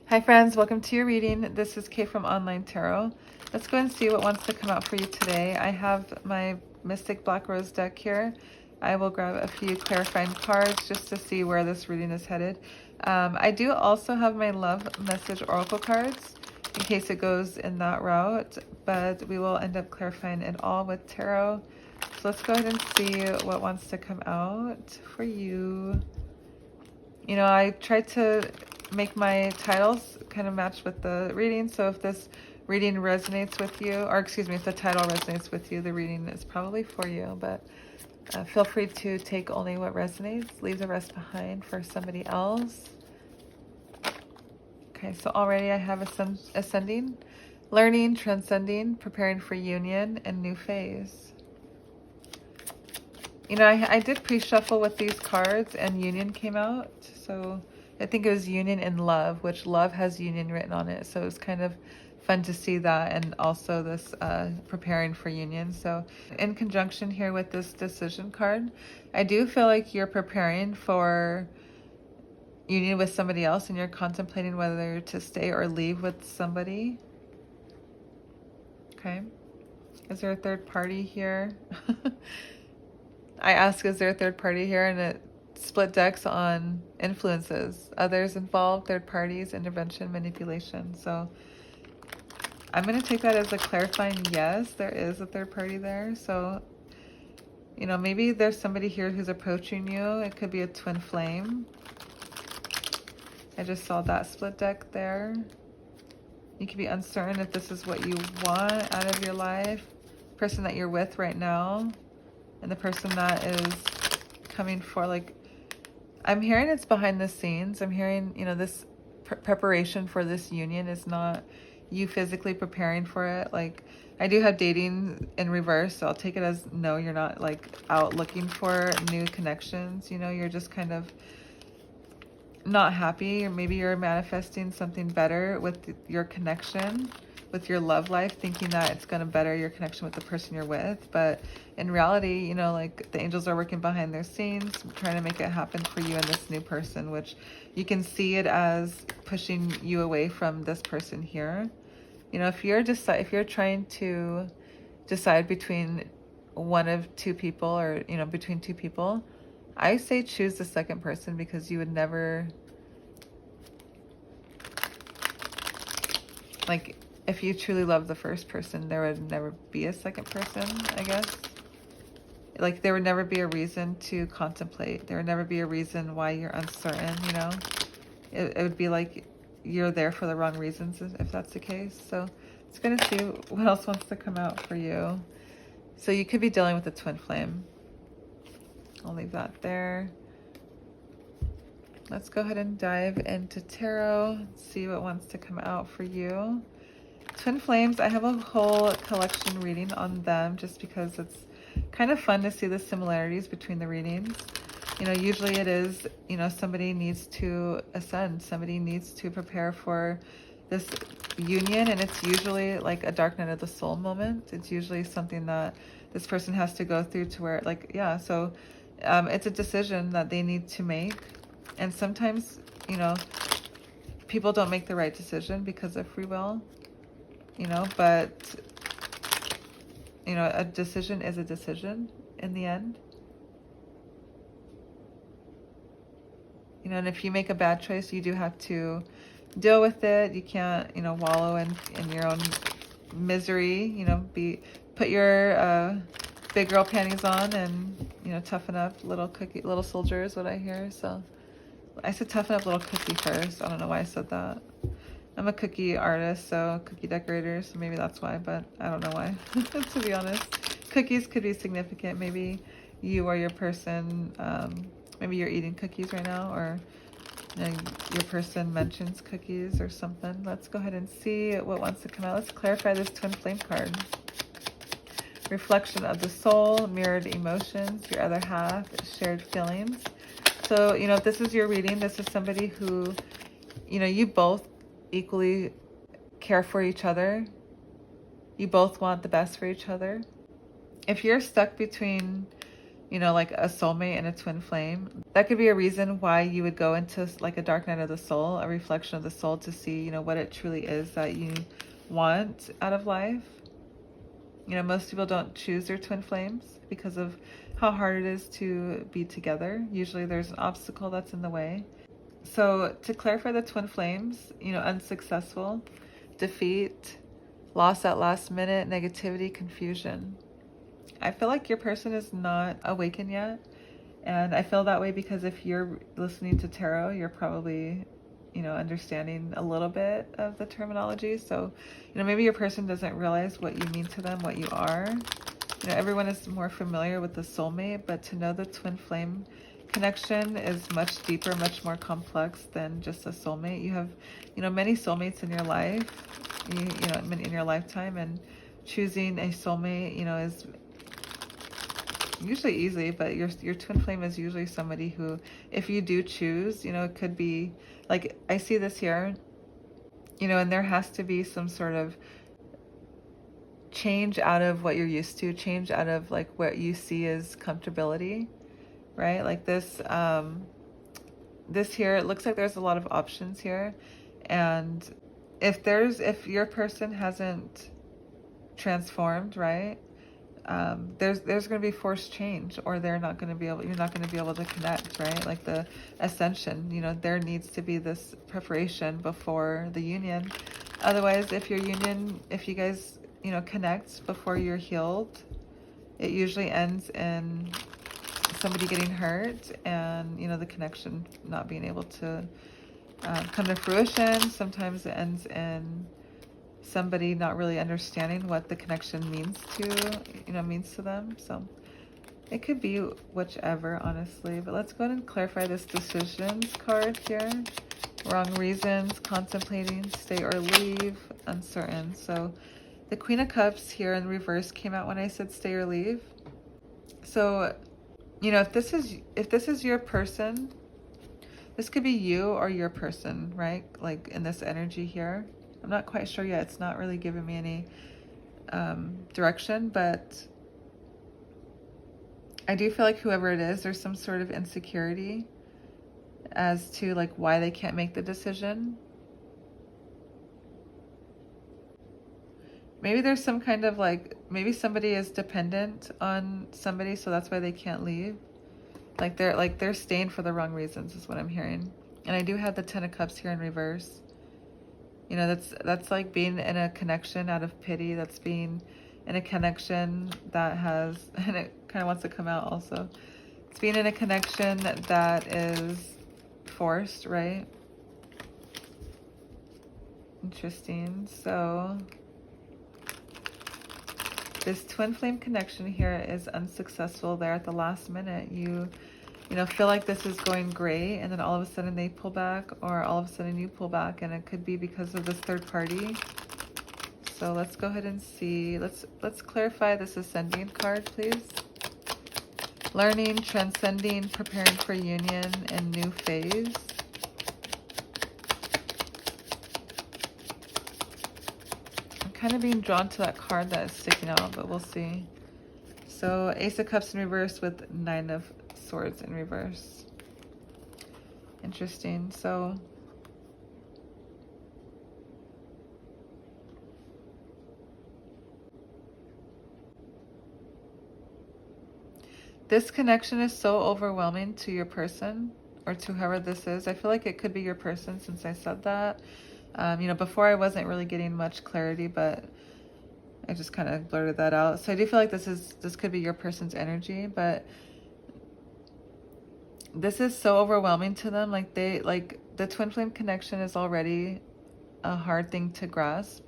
Hi friends, welcome to your reading. This is Kay from Online Tarot. Let's go and see what wants to come out for you today. I have my Mystic Black Rose deck here. I will grab a few clarifying cards just to see where this reading is headed. I do also have my Love Message Oracle cards in case it goes in that route, but we will end up clarifying it all with tarot. So let's go ahead and see what wants to come out for you. You know, I tried to make my titles kind of match with the reading. So if this reading resonates with you, or excuse me, if the title resonates with you, the reading is probably for you. But feel free to take only what resonates, leave the rest behind for somebody else. Okay, so already I have ascending, learning, transcending, preparing for union, and new phase. You know, I did pre-shuffle with these cards and union came out. So I think it was union and love, which love has union written on it. So it was kind of fun to see that, and also this preparing for union. So in conjunction here with this decision card, I do feel like you're preparing for union with somebody else and you're contemplating whether to stay or leave with somebody. Okay. Is there a third party here? I ask, is there a third party here? And it split decks on influences, others involved, third parties, intervention, manipulation. So I'm going to take that as a clarifying yes, there is a third party there. So, you know, maybe there's somebody here who's approaching you. It could be a twin flame. I just saw that split deck there. You could be uncertain if this is what you want out of your life. Person that you're with right now. And the person that is coming for, like, I'm hearing it's behind the scenes. I'm hearing, you know, this preparation for this union is not you physically preparing for it. Like, I do have dating in reverse, so I'll take it as no, you're not like out looking for new connections. You know, you're just kind of not happy, or maybe you're manifesting something better with your connection, with your love life, thinking that it's going to better your connection with the person you're with. But in reality, you know, like, the angels are working behind their scenes, trying to make it happen for you and this new person, which you can see it as pushing you away from this person here. You know, if you're trying to decide between one of two people, or, you know, between two people, I say choose the second person, because you would never, like, if you truly love the first person, there would never be a second person, I guess. Like, there would never be a reason to contemplate. There would never be a reason why you're uncertain, you know? It would be like you're there for the wrong reasons if that's the case. So it's going to see what else wants to come out for you. So you could be dealing with a twin flame. I'll leave that there. Let's go ahead and dive into tarot, see what wants to come out for you. Twin flames, I have a whole collection reading on them just because it's kind of fun to see the similarities between the readings. You know, usually it is, you know, somebody needs to ascend, somebody needs to prepare for this union, and it's usually like a dark night of the soul moment. It's usually something that this person has to go through to where, like, yeah, so it's a decision that they need to make. And sometimes, you know, people don't make the right decision because of free will, you know, but, you know, a decision is a decision in the end. You know, and if you make a bad choice, you do have to deal with it. You can't, you know, wallow in your own misery, you know, put your big girl panties on and, you know, toughen up, little soldier is what I hear. So I said toughen up, little cookie first. I don't know why I said that. I'm a cookie artist, so cookie decorator, so maybe that's why, but I don't know why, to be honest. Cookies could be significant. Maybe you or your person, maybe you're eating cookies right now, or, you know, your person mentions cookies or something. Let's go ahead and see what wants to come out. Let's clarify this twin flame card. Reflection of the soul, mirrored emotions, your other half, shared feelings. So, you know, if this is your reading, this is somebody who, you know, you both equally care for each other. You both want the best for each other. If you're stuck between you know, like a soulmate and a twin flame. That could be a reason why you would go into like a dark night of the soul, a reflection of the soul, to see, you know, what it truly is that you want out of life. You know, most people don't choose their twin flames because of how hard it is to be together. Usually there's an obstacle that's in the way. So to clarify the twin flames, you know, unsuccessful, defeat, loss at last minute, negativity, confusion. I feel like your person is not awakened yet. And I feel that way because if you're listening to tarot, you're probably, you know, understanding a little bit of the terminology. So, you know, maybe your person doesn't realize what you mean to them, what you are. You know, everyone is more familiar with the soulmate, but to know the twin flame connection is much deeper, much more complex than just a soulmate. You have, you know, many soulmates in your life, you know, in your lifetime, and choosing a soulmate, you know, is usually easy, but your twin flame is usually somebody who, if you do choose, you know, it could be like, I see this here, you know, and there has to be some sort of change out of what you're used to, change out of like what you see as comfortability, right? Like this, this here, it looks like there's a lot of options here. And if your person hasn't transformed, right? There's going to be forced change, or you're not going to be able to connect, right? Like the ascension, you know, there needs to be this preparation before the union. Otherwise, if you guys, you know, connect before you're healed, it usually ends in somebody getting hurt and, you know, the connection not being able to come to fruition. Sometimes it ends in somebody not really understanding what the connection means to them. So it could be whichever, honestly. But let's go ahead and clarify this decisions card here. Wrong reasons, contemplating, stay or leave, uncertain. So the Queen of Cups here in reverse came out when I said stay or leave. So, you know, if this is your person, this could be you or your person, right? Like in this energy here. I'm not quite sure yet. It's not really giving me any direction, but I do feel like whoever it is, there's some sort of insecurity as to like why they can't make the decision. Maybe there's some kind of like, maybe somebody is dependent on somebody, so that's why they can't leave. Like they're staying for the wrong reasons is what I'm hearing. And I do have the Ten of Cups here in reverse. You know, that's like being in a connection out of pity. That's being in a connection that has, and it kind of wants to come out also. It's being in a connection that is forced, right? Interesting. So this twin flame connection here is unsuccessful there at the last minute. You know, feel like this is going great, and then all of a sudden they pull back, or all of a sudden you pull back, and it could be because of this third party. So let's go ahead and see. Let's clarify this ascending card, please. Learning, transcending, preparing for union and new phase. I'm kind of being drawn to that card that is sticking out, but we'll see. So Ace of Cups in reverse with Nine of Swords in reverse. Interesting. So this connection is so overwhelming to your person, or to whoever this is. I feel like it could be your person since I said that. You know, before I wasn't really getting much clarity, but I just kind of blurted that out. So I do feel like this could be your person's energy, but this is so overwhelming to them. Like the twin flame connection is already a hard thing to grasp.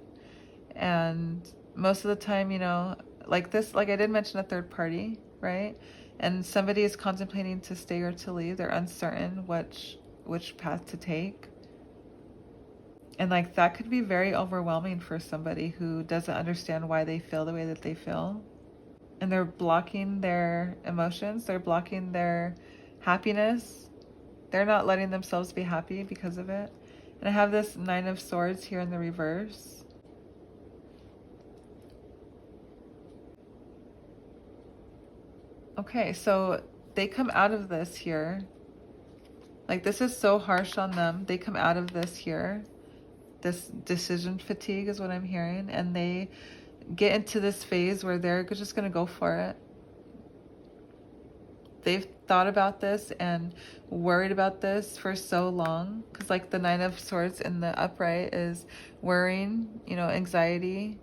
And most of the time, you know, like I did mention a third party, right? And somebody is contemplating to stay or to leave. They're uncertain which path to take. And like that could be very overwhelming for somebody who doesn't understand why they feel the way that they feel. And they're blocking their emotions. They're blocking their happiness. They're not letting themselves be happy because of it. And I have this Nine of Swords here in the reverse. Okay, so they come out of this here. Like, this is so harsh on them. They come out of this here. This decision fatigue is what I'm hearing. And they get into this phase where they're just going to go for it. They've thought about this and worried about this for so long. Because, like, the Nine of Swords in the upright is worrying, you know, anxiety,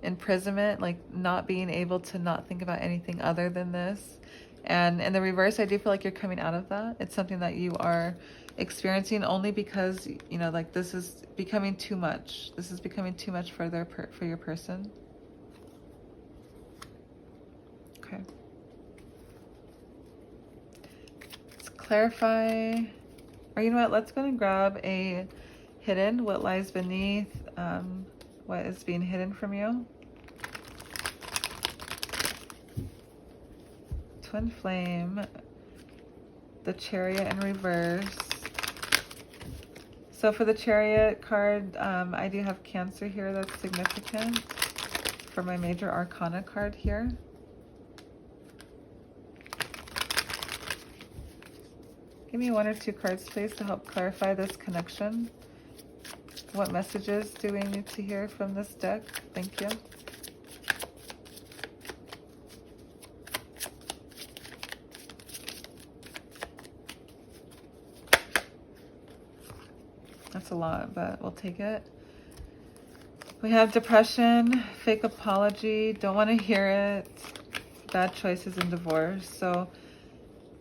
imprisonment, like not being able to not think about anything other than this. And in the reverse, I do feel like you're coming out of that. It's something that you are experiencing only because, you know, like this is becoming too much. This is becoming too much for for your person. Okay. Let's clarify. Or you know what? Let's go and grab a hidden. What lies beneath? What is being hidden from you? Twin Flame, the Chariot in reverse. So for the Chariot card, I do have Cancer here. That's significant for my major arcana card here. Give me one or two cards, please, to help clarify this connection. What messages do we need to hear from this deck? Thank you. That's a lot, but we'll take it. We have depression, fake apology, don't want to hear it, bad choices in divorce. So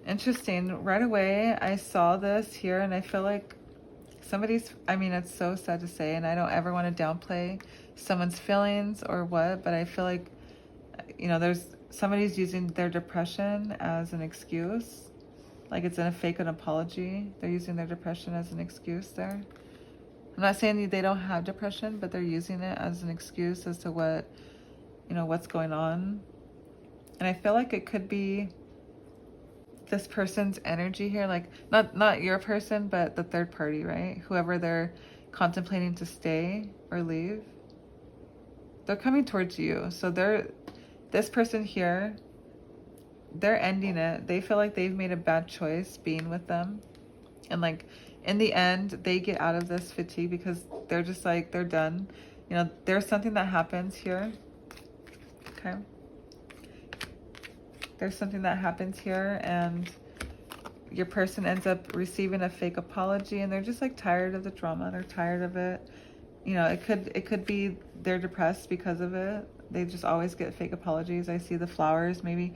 interesting. Right away, I saw this here and I feel like somebody's, I mean, it's so sad to say, and I don't ever want to downplay someone's feelings or what, but I feel like, you know, somebody's using their depression as an excuse. Like it's in a fake an apology. They're using their depression as an excuse there. I'm not saying they don't have depression, but they're using it as an excuse as to what, you know, what's going on. And I feel like it could be this person's energy here, like not your person, but the third party, right? Whoever they're contemplating to stay or leave. They're coming towards you. So this person here, they're ending it. They feel like they've made a bad choice being with them. And like in the end, they get out of this fatigue because they're just like, they're done. You know, there's something that happens here. Okay. There's something that happens here and your person ends up receiving a fake apology and they're just like tired of the drama. They're tired of it. You know, it could be they're depressed because of it. They just always get fake apologies. I see the flowers. Maybe